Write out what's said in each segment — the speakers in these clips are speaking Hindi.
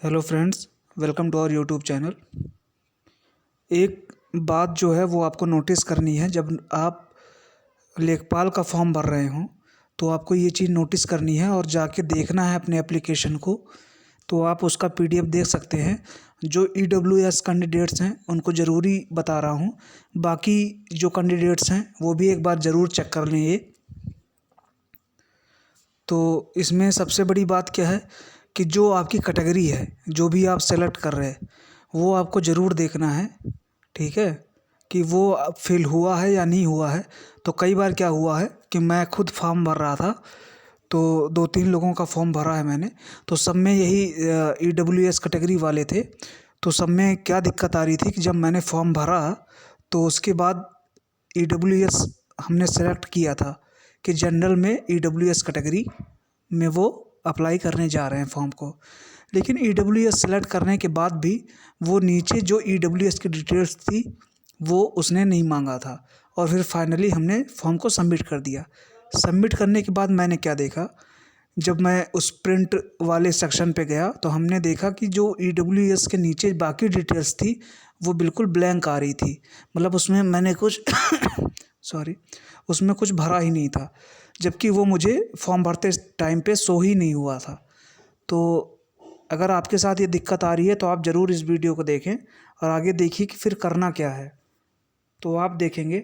Hello friends, welcome to our YouTube channel. एक बात जो है वो आपको नोटिस करनी है। जब आप लेखपाल का फॉर्म भर रहे हों तो आपको ये चीज़ नोटिस करनी है और जाके देखना है अपने एप्लीकेशन को। तो आप उसका पीडीएफ देख सकते हैं। जो ईडब्ल्यूएस कैंडिडेट्स हैं उनको ज़रूरी बता रहा हूँ, बाकी जो कैंडिडेट्स हैं वो भी एक बार ज़रूर चेक कर लें ये। तो इसमें सबसे बड़ी बात क्या है कि जो आपकी कैटेगरी है, जो भी आप सेलेक्ट कर रहे हैं, वो आपको ज़रूर देखना है, ठीक है, कि वो फिल हुआ है या नहीं हुआ है। तो कई बार क्या हुआ है कि मैं खुद फॉर्म भर रहा था, तो 2-3 लोगों का फॉर्म भरा है मैंने, तो सब में यही ईडब्ल्यूएस कैटेगरी वाले थे। तो सब में क्या दिक्कत आ रही थी कि जब मैंने फॉर्म भरा तो उसके बाद ईडब्ल्यूएस हमने सेलेक्ट किया था कि जनरल में ईडब्ल्यूएस कैटेगरी में वो अप्लाई करने जा रहे हैं फॉर्म को। लेकिन ईडब्ल्यूएस सेलेक्ट करने के बाद भी वो नीचे जो ईडब्ल्यूएस की डिटेल्स थी वो उसने नहीं मांगा था, और फिर फाइनली हमने फॉर्म को सबमिट कर दिया। सबमिट करने के बाद मैंने क्या देखा, जब मैं उस प्रिंट वाले सेक्शन पे गया तो हमने देखा कि जो ईडब्ल्यूएस के नीचे बाकी डिटेल्स थी वो बिल्कुल ब्लैंक आ रही थी। मतलब उसमें मैंने कुछ सॉरी, उसमें कुछ भरा ही नहीं था, जबकि वो मुझे फॉर्म भरते टाइम पे शो ही नहीं हुआ था। तो अगर आपके साथ ये दिक्कत आ रही है तो आप ज़रूर इस वीडियो को देखें और आगे देखिए कि फिर करना क्या है। तो आप देखेंगे,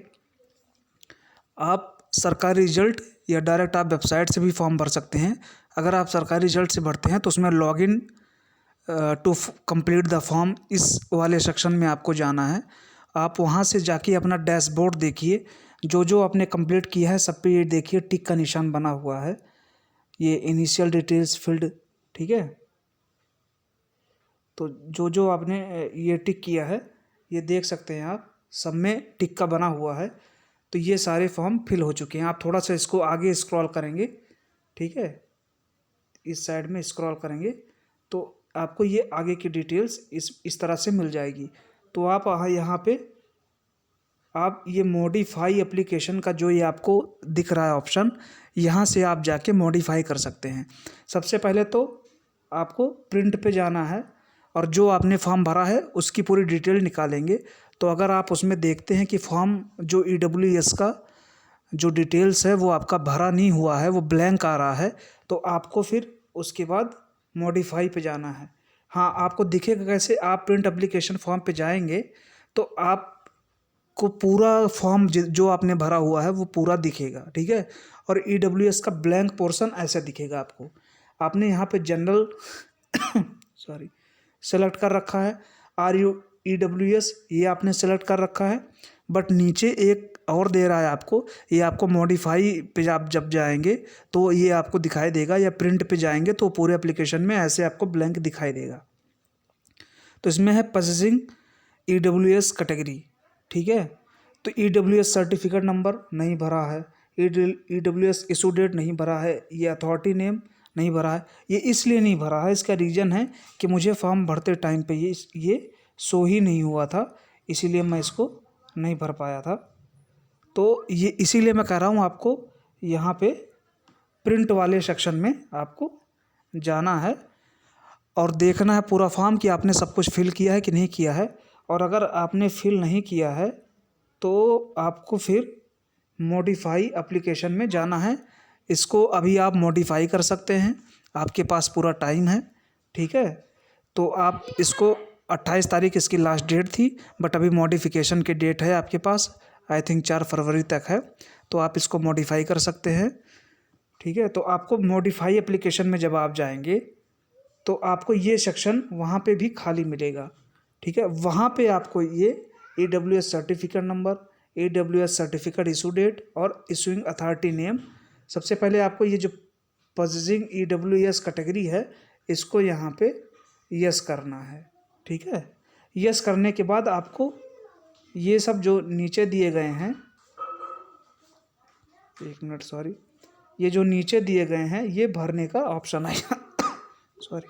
आप सरकारी रिजल्ट या डायरेक्ट आप वेबसाइट से भी फॉर्म भर सकते हैं। अगर आप सरकारी रिजल्ट से भरते हैं तो उसमें login to complete the form, इस वाले सेक्शन में आपको जाना है। आप वहाँ से जाके अपना डैशबोर्ड देखिए, जो जो आपने कंप्लीट किया है सब पे ये देखिए टिक का निशान बना हुआ है, ये इनिशियल डिटेल्स फील्ड, ठीक है। तो जो जो आपने ये टिक किया है ये देख सकते हैं आप, सब में टिक का बना हुआ है। तो ये सारे फॉर्म फिल हो चुके हैं। आप थोड़ा सा इसको आगे स्क्रॉल करेंगे, ठीक है, इस साइड में स्क्रॉल करेंगे तो आपको ये आगे की डिटेल्स इस तरह से मिल जाएगी। तो आप यहाँ पे आप ये मॉडिफाई एप्लीकेशन का जो ये आपको दिख रहा है ऑप्शन, यहाँ से आप जाके मॉडिफाई कर सकते हैं। सबसे पहले तो आपको प्रिंट पे जाना है और जो आपने फॉर्म भरा है उसकी पूरी डिटेल निकालेंगे। तो अगर आप उसमें देखते हैं कि फॉर्म जो ईडब्ल्यूएस का जो डिटेल्स है वो आपका भरा नहीं हुआ है, वो ब्लैंक आ रहा है, तो आपको फिर उसके बाद मॉडिफाई पे जाना है। हाँ, आपको दिखेगा कैसे, आप प्रिंट एप्लीकेशन फॉर्म पे जाएंगे तो आपको पूरा फॉर्म जो आपने भरा हुआ है वो पूरा दिखेगा, ठीक है। और ईडब्ल्यूएस का ब्लैंक पोर्शन ऐसे दिखेगा आपको। आपने यहाँ पे जनरल सॉरी सेलेक्ट कर रखा है, आर यू ईडब्ल्यूएस ये आपने सेलेक्ट कर रखा है, बट नीचे एक और दे रहा है आपको, ये आपको मॉडिफाई पे आप जब जाएंगे तो ये आपको दिखाई देगा, या प्रिंट पे जाएंगे तो पूरे एप्लीकेशन में ऐसे आपको ब्लैंक दिखाई देगा। तो इसमें है प्रोसेसिंग ईडब्ल्यूएस कैटेगरी, ठीक है। तो ईडब्ल्यूएस सर्टिफिकेट नंबर नहीं भरा है, ईडब्ल्यूएस इशू डेट नहीं भरा है, ये अथॉरिटी नेम नहीं भरा है। ये इसलिए नहीं भरा है, इसका रीज़न है कि मुझे फॉर्म भरते टाइम पे ये शो ही नहीं हुआ था, इसीलिए मैं इसको नहीं भर पाया था। तो ये इसीलिए मैं कह रहा हूँ आपको यहाँ पे प्रिंट वाले सेक्शन में आपको जाना है और देखना है पूरा फॉर्म कि आपने सब कुछ फिल किया है कि नहीं किया है। और अगर आपने फिल नहीं किया है तो आपको फिर मॉडिफाई एप्लीकेशन में जाना है। इसको अभी आप मॉडिफाई कर सकते हैं, आपके पास पूरा टाइम है, ठीक है। तो आप इसको 28 तारीख इसकी लास्ट डेट थी, बट अभी मॉडिफिकेशन की डेट है आपके पास, आई थिंक 4 फरवरी तक है। तो आप इसको मॉडिफाई कर सकते हैं, ठीक है। तो आपको मॉडिफाई एप्लीकेशन में जब आप जाएंगे तो आपको ये सेक्शन वहाँ पे भी खाली मिलेगा, ठीक है। वहाँ पे आपको ये EWS certificate number, EWS certificate issue date और इशूइंग अथॉरिटी नेम, सबसे पहले आपको ये जो प्रोसेसिंग ईडब्ल्यूएस कैटेगरी है इसको यहाँ पे यस करना है, ठीक है। यस करने के बाद आपको ये सब जो नीचे दिए गए हैं, एक मिनट सॉरी, ये जो नीचे दिए गए हैं ये भरने का ऑप्शन आएगा सॉरी।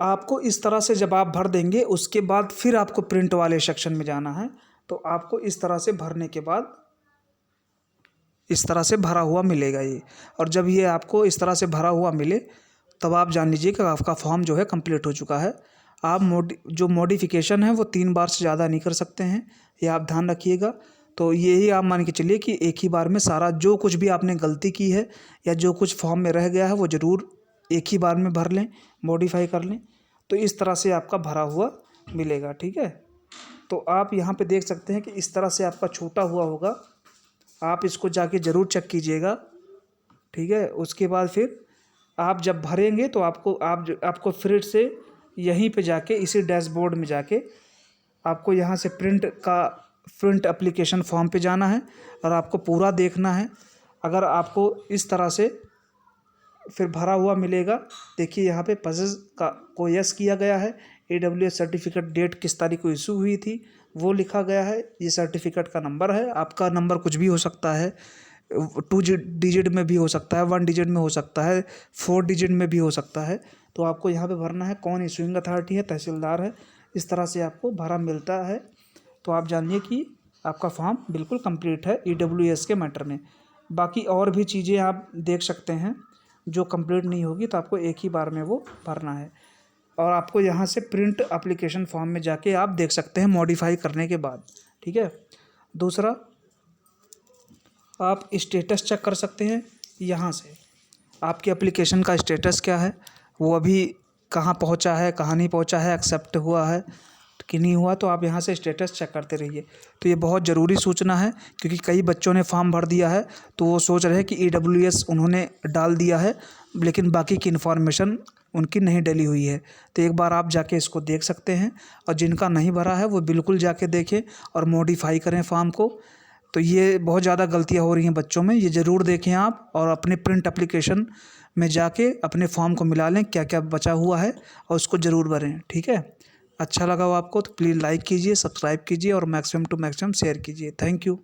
आपको इस तरह से जब आप भर देंगे उसके बाद फिर आपको प्रिंट वाले सेक्शन में जाना है। तो आपको इस तरह से भरने के बाद इस तरह से भरा हुआ मिलेगा ये। और जब ये आपको इस तरह से भरा हुआ मिले तब आप जान लीजिए कि आपका फॉर्म जो है कंप्लीट हो चुका है। आप जो मॉडिफिकेशन है वो 3 बार से ज़्यादा नहीं कर सकते हैं, ये आप ध्यान रखिएगा। तो यही आप मान के चलिए कि एक ही बार में सारा जो कुछ भी आपने गलती की है या जो कुछ फॉर्म में रह गया है वो ज़रूर एक ही बार में भर लें, मॉडिफाई कर लें। तो इस तरह से आपका भरा हुआ मिलेगा, ठीक है। तो आप यहाँ पे देख सकते हैं कि इस तरह से आपका छूटा हुआ होगा। आप इसको जाके ज़रूर चेक कीजिएगा, ठीक है। उसके बाद फिर आप जब भरेंगे तो आपको फिर से यहीं पे जाके इसी डैशबोर्ड में जाके आपको यहाँ से प्रिंट एप्लीकेशन फॉर्म पे जाना है और आपको पूरा देखना है। अगर आपको इस तरह से फिर भरा हुआ मिलेगा, देखिए यहाँ पे पजेस को यस किया गया है, AWS सर्टिफिकेट डेट किस तारीख को इशू हुई थी वो लिखा गया है, ये सर्टिफिकेट का नंबर है। आपका नंबर कुछ भी हो सकता है, 2 डिजिट में भी हो सकता है, 1 डिजिट में हो सकता है, 4 डिजिट में भी हो सकता है। तो आपको यहाँ पे भरना है कौन इशूइंग अथॉरिटी है, तहसीलदार है, इस तरह से आपको भरा मिलता है। तो आप जानिए कि आपका फॉर्म बिल्कुल कंप्लीट है EWS के मैटर में। बाकी और भी चीज़ें आप देख सकते हैं जो कंप्लीट नहीं होगी तो आपको एक ही बार में वो भरना है। और आपको यहाँ से प्रिंट एप्लीकेशन फॉर्म में जाके आप देख सकते हैं मॉडिफाई करने के बाद, ठीक है। दूसरा, आप स्टेटस चेक कर सकते हैं यहाँ से, आपके एप्लीकेशन का स्टेटस क्या है, वो अभी कहाँ पहुँचा है, कहाँ नहीं पहुँचा है, एक्सेप्ट हुआ है कि नहीं हुआ। तो आप यहाँ से स्टेटस चेक करते रहिए। तो ये बहुत ज़रूरी सूचना है क्योंकि कई बच्चों ने फॉर्म भर दिया है तो वो सोच रहे हैं कि EWS उन्होंने डाल दिया है लेकिन बाकी की इन्फॉर्मेशन उनकी नहीं डली हुई है। तो एक बार आप जाके इसको देख सकते हैं और जिनका नहीं भरा है वो बिल्कुल जाके देखें और मॉडिफाई करें फॉर्म को। तो ये बहुत ज़्यादा गलतियाँ हो रही हैं बच्चों में, ये ज़रूर देखें आप और अपने प्रिंट एप्लीकेशन में जाके अपने फॉर्म को मिला लें क्या क्या बचा हुआ है और उसको ज़रूर भरें, ठीक है। अच्छा लगा हो आपको तो प्लीज़ लाइक कीजिए, सब्सक्राइब कीजिए और मैक्सिमम टू मैक्सिमम शेयर कीजिए। Thank you.